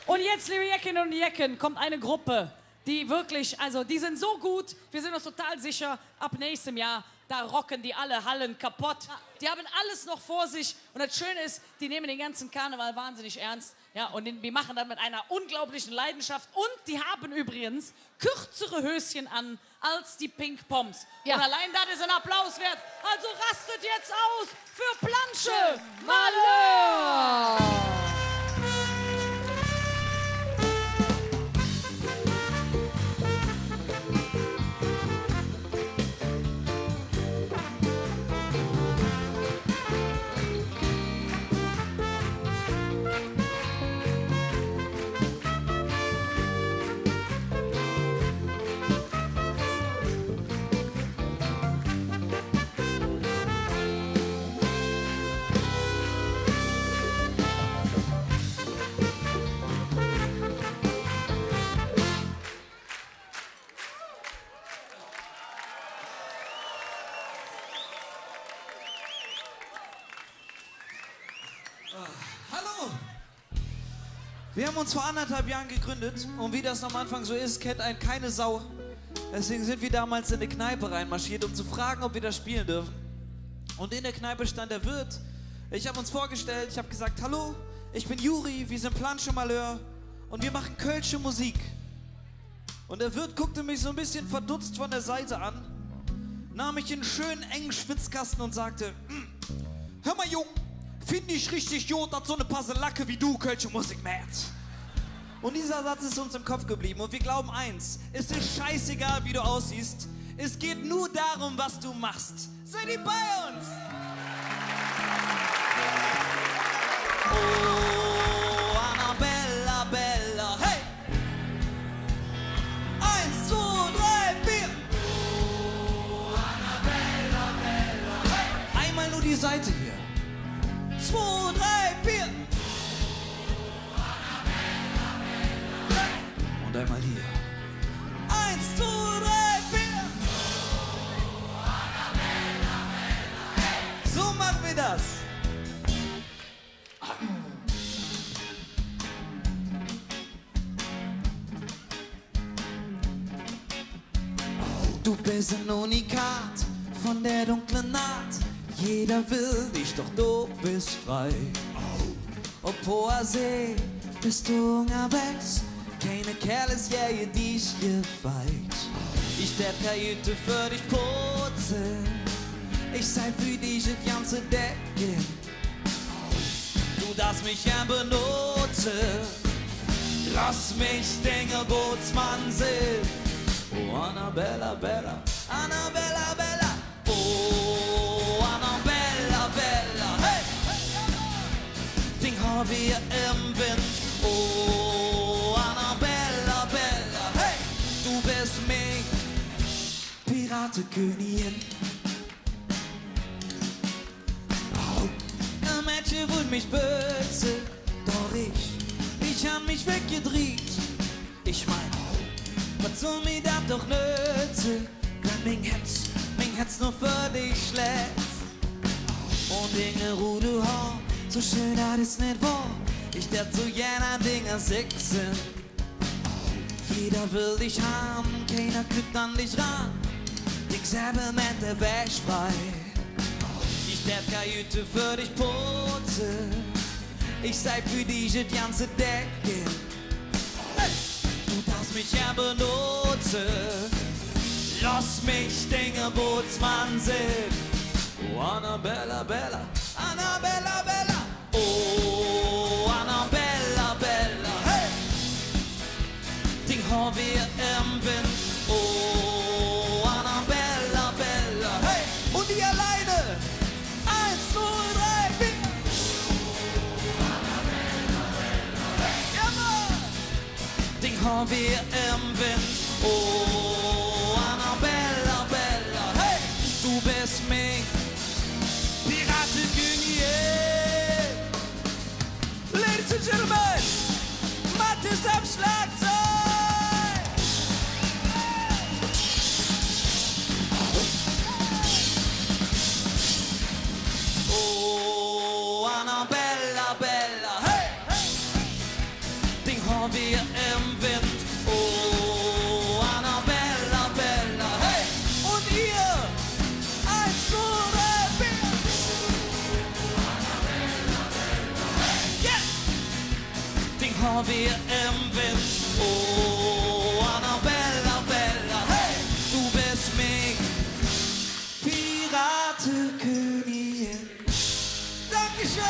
Und jetzt, liebe Jecken und Jecken, kommt eine Gruppe, die wirklich, also die sind so gut, wir sind uns total sicher, ab nächstem Jahr, da rocken die alle Hallen kaputt. Die haben alles noch vor sich und das Schöne ist, die nehmen den ganzen Karneval wahnsinnig ernst. Ja, und die machen das mit einer unglaublichen Leidenschaft. Und die haben übrigens kürzere Höschen an als die Pink Poms. Ja. Und allein das ist ein Applaus wert. Also rastet jetzt aus für Planche Malheur! Hallo! Wir haben uns vor 1,5 Jahren gegründet und wie das am Anfang so ist, kennt einen keine Sau. Deswegen sind wir damals in eine Kneipe reinmarschiert, um zu fragen, ob wir das spielen dürfen. Und in der Kneipe stand der Wirt. Ich habe uns vorgestellt, ich habe gesagt, hallo, ich bin Juri, wir sind Planche Malheur und wir machen kölsche Musik. Und der Wirt guckte mich so ein bisschen verdutzt von der Seite an, nahm mich in einen schönen engen Schwitzkasten und sagte, hör mal Jung, finde ich richtig gut, dass so eine Paselacke wie du kölsche Musik macht. Und dieser Satz ist uns im Kopf geblieben und wir glauben eins, es ist scheißegal wie du aussiehst, es geht nur darum, was du machst. Seid ihr bei uns? Oh, Annabella, Bella, hey! 1, 2, 3, 4! Oh, Annabella, Bella, hey! Einmal nur die Seite hier. 2, 3, 4! Oh, Annabella, Bella, hey! Und einmal hier. 1, 2, 3, 4! Oh, Annabella, Bella, hey! So machen wir das! Du bist ein Unikat von der dunklen Art. Jeder will dich, doch du bist frei. Ob hoher See bist du unterwegs. Keine Kerles, ja, ihr dich gefeit. Ich werd Kajüte für dich putzen. Ich sei für dich das ganze Decken. Du darfst mich gern benutzen. Lass mich Dinge Bootsmann sehen. Oh, Annabella, Bella, Annabella, Bella. Oh, Annabella, Bella, hey! Ding haben wir im Wind. Oh, Annabella, Bella, hey! Du bist mich, Piratenkönigin. Oh, ein Mädchen wollte mich böse, doch ich hab mich weggedreht. Ich mein, was soll mir das doch nützen, wenn mein Herz nur für dich schlägt. Und Dinge, wo du hast, so schön, das ist nicht wahr. Ich tät so gerne an Dinger sechsen. Jeder will dich haben, keiner kriegt an dich ran. Ich selber mit der Wäsch frei. Ich tät Kajüte für dich putzen. Ich sei für dich das ganze Decken. Hey! Du darfst mich ja benutzen. Lass mich Dinge Bootsmann sehen. Oh, Annabella, Bella, Annabella, Bella. Oh, Annabella, Bella, hey! Ding haben wir im Wind. Oh, Annabella, Bella, hey! Und die alleine. 1, 2, 3, 4. Ja, Mann! Ding haben wir im Wind. Oh, Annabella, Bella, hey! Du bist mich. Piratenkönigin. Ladies and gentlemen, Mathis am Schlagzeug. Oh, Annabella, Bella, hey, hey. Ding haben wir im Wind. Oh, Annabella, Bella, hey. Und ihr, 1, 2, 3, 4. Yes! Ding haben wir im Wind. Oh, Annabella, Bella, hey. Du bist mich, Piratenkönigin. Dankeschön!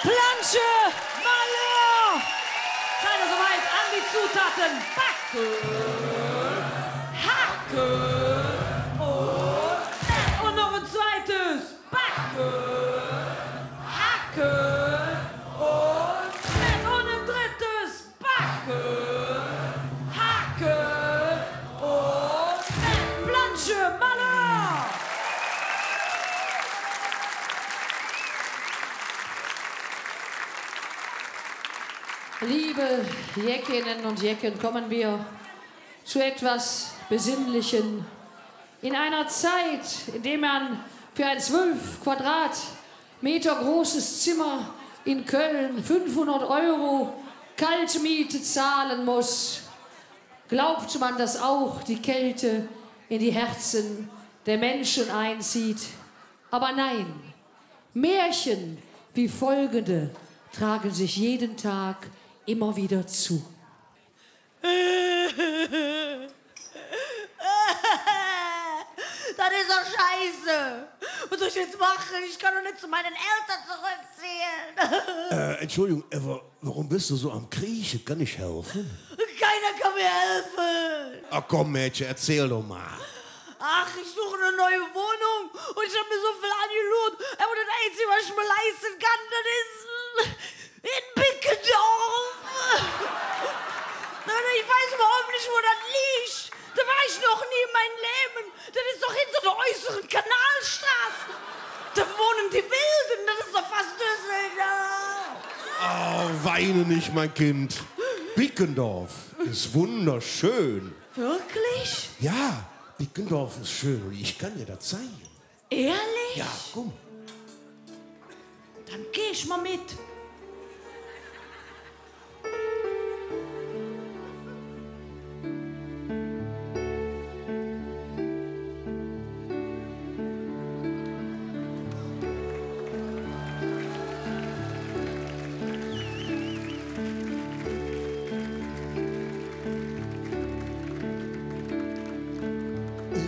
Plansche, Malheur. Seid ihr soweit? An die Zutaten. Backe, Hacke und noch ein zweites. Backe, Hacke und ein drittes. Backe, Hacke und Plansche, Malheur. Liebe Jeckinnen und Jecken, kommen wir zu etwas Besinnlichem. In einer Zeit, in der man für ein 12 Quadratmeter großes Zimmer in Köln 500 € Kaltmiete zahlen muss, glaubt man, dass auch die Kälte in die Herzen der Menschen einzieht. Aber nein, Märchen wie folgende tragen sich jeden Tag immer wieder zu. Das ist doch scheiße. Was soll ich jetzt machen? Ich kann doch nicht zu meinen Eltern zurückziehen. Entschuldigung, Eva, warum bist du so am Kriechen? Kann ich helfen? Keiner kann mir helfen. Ach komm, Mädchen, erzähl doch mal. Ach, ich suche eine neue Wohnung und ich habe mir so viel angelohnt. Aber das Einzige, was ich mir leisten kann, das ist in Bickendorf. Ich weiß überhaupt nicht, wo das liegt. Da war ich noch nie in meinem Leben. Das ist doch hinter der äußeren Kanalstraße. Da wohnen die Wilden, das ist doch fast Düsseldorf. Oh, weine nicht, mein Kind. Bickendorf ist wunderschön. Wirklich? Ja, Bickendorf ist schön und ich kann dir das zeigen. Ehrlich? Ja, komm. Dann geh ich mal mit.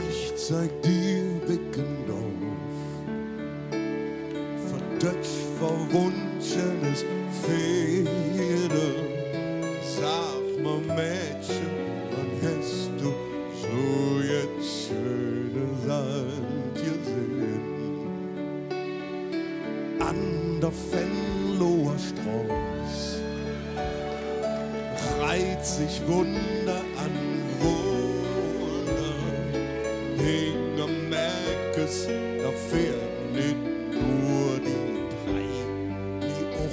Ich zeig dir Bickendorf, verdötsch verwunschenes Pferde. Sag mal, Mädchen, wann hast du so jetzt schöne Sand gesehen? An der Venloer Straße reiht sich Wunder an Wunder. Hinter Meckes, da fährt nicht nur die 3, die auch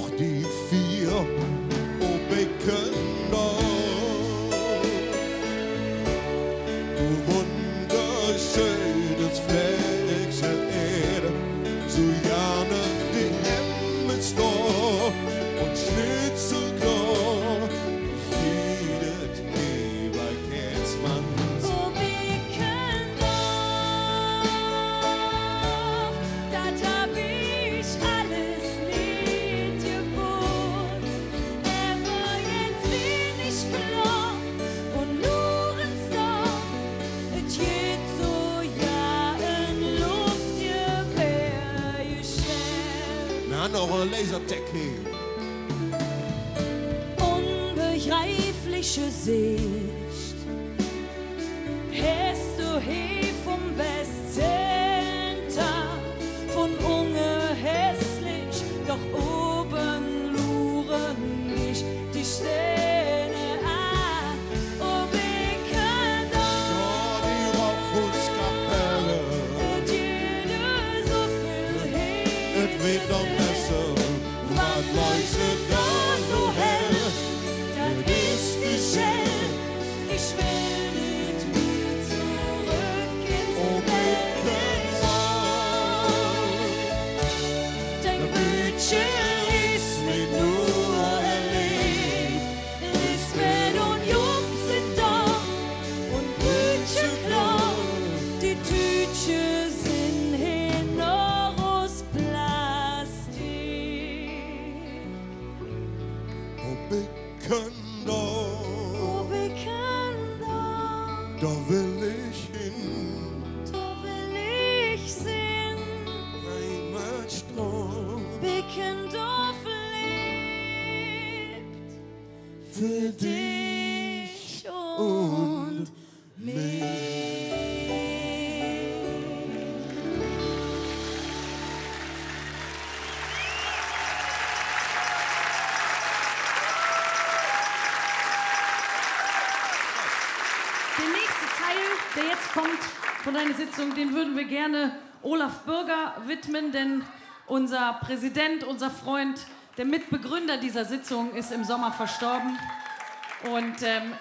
dieser Decke. Unbegreifliche Sicht, hast du hier vom Westcenter, von unge hässlich, doch oben luren nicht die Sterne an. Und wir können Ja, die Rauchfußkapelle, und jede so viel es wird doch besser, was leuchtet da so hell? das ist die Schell. Ich will nicht mehr zurück ins Berlin. Dein Bildschirm ist mit nur erlebt. Lisbeth und Jung sind da und Brötchen klar. Die Tütchen sind hier noch aus Plastik. Und wir können Oh, wir können da will ich hin, da will ich sehen. Heimatstrom, Bickendorf lebt für dich und mich. Der nächste Teil, der jetzt kommt von deiner Sitzung, den würden wir gerne Olaf Bürger widmen, denn unser Präsident, unser Freund, der Mitbegründer dieser Sitzung ist im Sommer verstorben. Und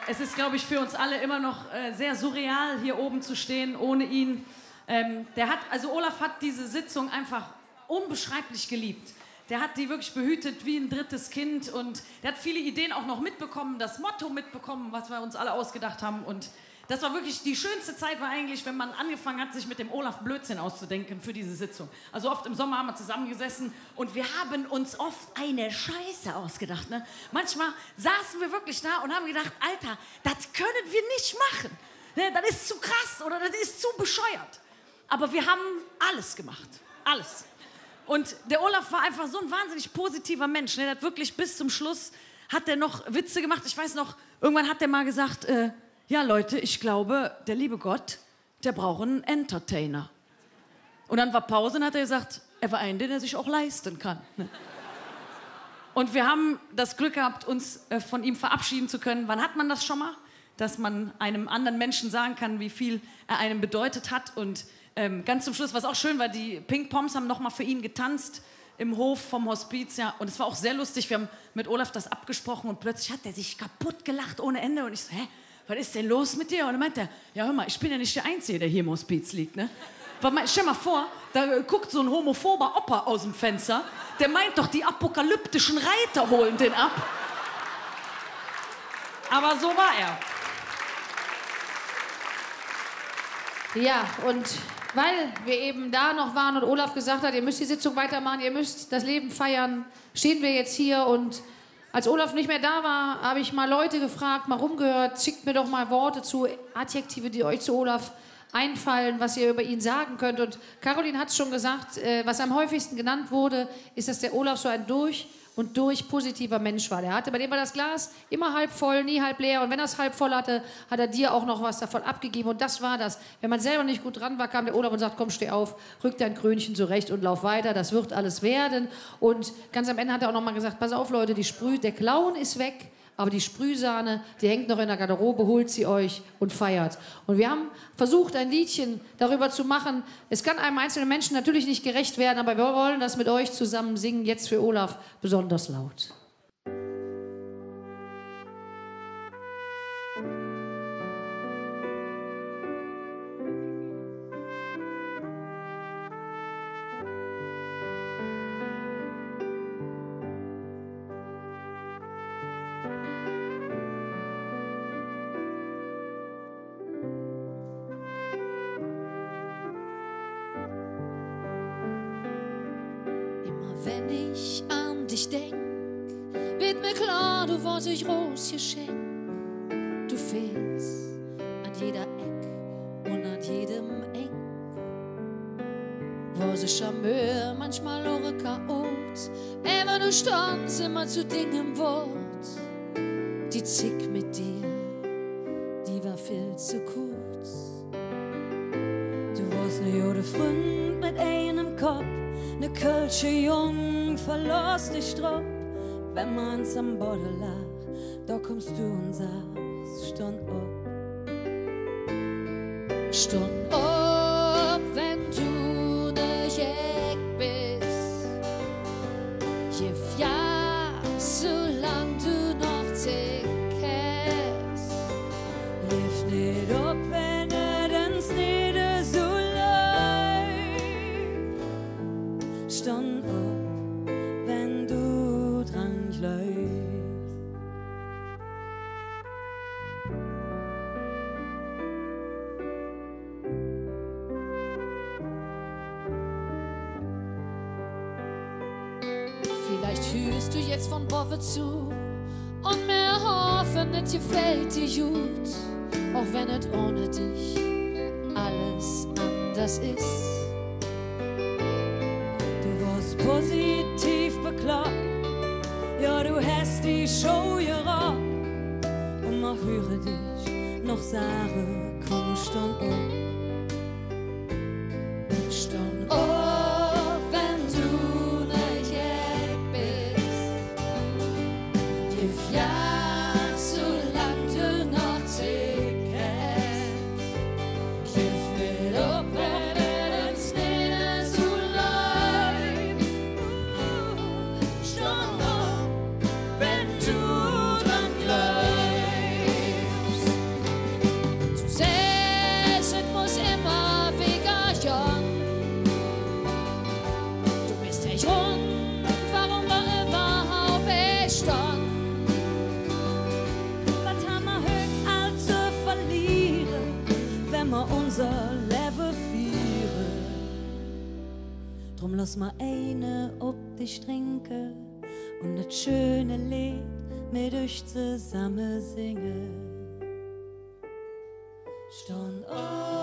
es ist, glaube ich, für uns alle immer noch sehr surreal, hier oben zu stehen ohne ihn. Olaf hat diese Sitzung einfach unbeschreiblich geliebt. Der hat die wirklich behütet wie ein drittes Kind und der hat viele Ideen auch noch mitbekommen, das Motto mitbekommen, was wir uns alle ausgedacht haben. Und das war wirklich, die schönste Zeit war eigentlich, wenn man angefangen hat, sich mit dem Olaf Blödsinn auszudenken für diese Sitzung. Also oft im Sommer haben wir zusammengesessen und wir haben uns oft eine Scheiße ausgedacht. Ne? Manchmal saßen wir wirklich da und haben gedacht, Alter, das können wir nicht machen. Ne? Das ist zu krass oder das ist zu bescheuert. Aber wir haben alles gemacht. Alles. Und der Olaf war einfach so ein wahnsinnig positiver Mensch. Ne? Der hat wirklich bis zum Schluss, hat der noch Witze gemacht. Ich weiß noch, irgendwann hat der mal gesagt, ja Leute, ich glaube, der liebe Gott, der braucht einen Entertainer. Und dann war Pause und hat er gesagt, er war einen, den er sich auch leisten kann. Ne? Und wir haben das Glück gehabt, uns von ihm verabschieden zu können. Wann hat man das schon mal? Dass man einem anderen Menschen sagen kann, wie viel er einem bedeutet hat. Und ganz zum Schluss, was auch schön war, die Pink Poms haben noch mal für ihn getanzt im Hof vom Hospiz. Ja. Und es war auch sehr lustig. Wir haben mit Olaf das abgesprochen und plötzlich hat er sich kaputt gelacht ohne Ende. Und ich so, hä, was ist denn los mit dir? Und dann meint er, ja hör mal, ich bin ja nicht der Einzige, der hier im Hospiz liegt. Ne? Stell mal vor, da guckt so ein homophober Opa aus dem Fenster. Der meint doch, die apokalyptischen Reiter holen den ab. Aber so war er. Ja, und weil wir eben da noch waren und Olaf gesagt hat, ihr müsst die Sitzung weitermachen, ihr müsst das Leben feiern, stehen wir jetzt hier. Und als Olaf nicht mehr da war, habe ich mal Leute gefragt, mal rumgehört, schickt mir doch mal Worte zu, Adjektive, die euch zu Olaf einfallen, was ihr über ihn sagen könnt. Und Caroline hat es schon gesagt, was am häufigsten genannt wurde, ist, dass der Olaf so ein durch und durch positiver Mensch war. Bei dem war das Glas immer halb voll, nie halb leer. Und wenn er es halb voll hatte, hat er dir auch noch was davon abgegeben. Und das war das. Wenn man selber nicht gut dran war, kam der Olaf und sagt, komm, steh auf, rück dein Krönchen zurecht und lauf weiter. Das wird alles werden. Und ganz am Ende hat er auch noch mal gesagt, pass auf, Leute, der Clown ist weg. Aber die Sprühsahne, die hängt noch in der Garderobe, holt sie euch und feiert. Und wir haben versucht, ein Liedchen darüber zu machen. Es kann einem einzelnen Menschen natürlich nicht gerecht werden, aber wir wollen das mit euch zusammen singen, jetzt für Olaf besonders laut. Wenn ich an dich denk, wird mir klar, du warst ich Rosgeschenk. Du fehlst an jeder Eck und an jedem Eng. War sie Charmeur, manchmal auch Chaot. Immer du standst immer zu Dingen im Wort. Die Zick mit dir, die war viel zu kurz. Du warst ne jode Freund mit einem Kopf, ne Kölsche Jung, verlost dich drauf. Wenn man's am Boden lag, da kommst du und sagst, stund auf. Stund auf, wenn du ne Jäg bist. Gib ja, solang du noch zick hast. Lief nicht ab, wenn den's nicht so leid. Stund auf, wenn du dran bleibst. Vielleicht hörst du jetzt von Bove zu und mir hoffen, es gefällt dir gut, auch wenn es ohne dich alles anders ist. Du warst positiv bekloppt, ja, du hast die Show gerockt. Und man höre dich noch sagen, komm, stund auf. Stund auf, wenn du ne Jäg bist. Gib ja, solang du noch zick hast. Gib nicht ab, wenn es nicht so leid. Stund auf, wenn du dran bleibst. Du sagst, es muss immer weniger jung. Du bist der Grund, warum wir überhaupt bestanden. Was haben wir höch all zu verlieren, wenn wir unser Leben führen? Drum lass mal eine ob dich trinken und das schöne Lied mit euch zusammen singen. Stund auf.